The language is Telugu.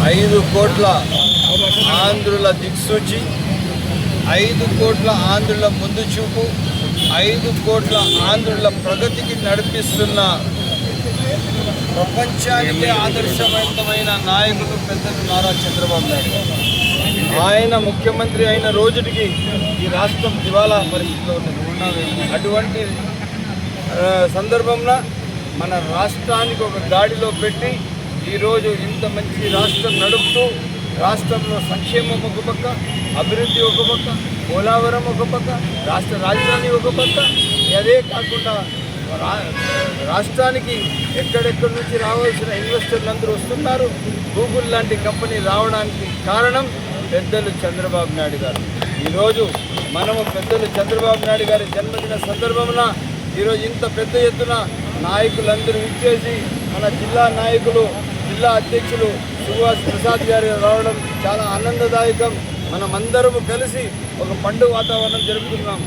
5 కోట్ల ఆంధ్రుల దిక్సూచి, 5 కోట్ల ఆంధ్రుల ముందు చూపు, 5 కోట్ల ఆంధ్రుల ప్రగతికి నడిపిస్తున్న ప్రపంచానికి ఆదర్శవంతమైన నాయకుడు పెద్దలు నారా చంద్రబాబు నాయుడు. ఆయన ముఖ్యమంత్రి అయిన రోజుకి ఈ రాష్ట్రం దివాలా పరిస్థితిలో ఉన్నది. అటువంటి సందర్భంలో మన రాష్ట్రానికి ఒక గాడిలో పెట్టి ఈరోజు ఇంత మంచి రాష్ట్రం నడుపుతూ, రాష్ట్రంలో సంక్షేమం ఒక పక్క, అభివృద్ధి ఒక పక్క, పోలవరం ఒక పక్క, రాష్ట్ర రాజధాని ఒక పక్క, అదే కాకుండా రాష్ట్రానికి ఎక్కడెక్కడి నుంచి రావాల్సిన ఇన్వెస్టర్లు అందరూ వస్తున్నారు. గూగుల్ లాంటి కంపెనీ రావడానికి కారణం పెద్దలు చంద్రబాబు నాయుడు గారు. ఈరోజు మనము పెద్దలు చంద్రబాబు నాయుడు గారి జన్మదిన సందర్భంలో ఈరోజు ఇంత పెద్ద ఎత్తున నాయకులందరూ ఇచ్చేసి మన జిల్లా నాయకులు, జిల్లా అధ్యక్షులు సుభాష్ ప్రసాద్ గారు రావడం చాలా ఆనందదాయకం. మనమందరము కలిసి ఒక పండుగ వాతావరణం జరుపుతున్నాం.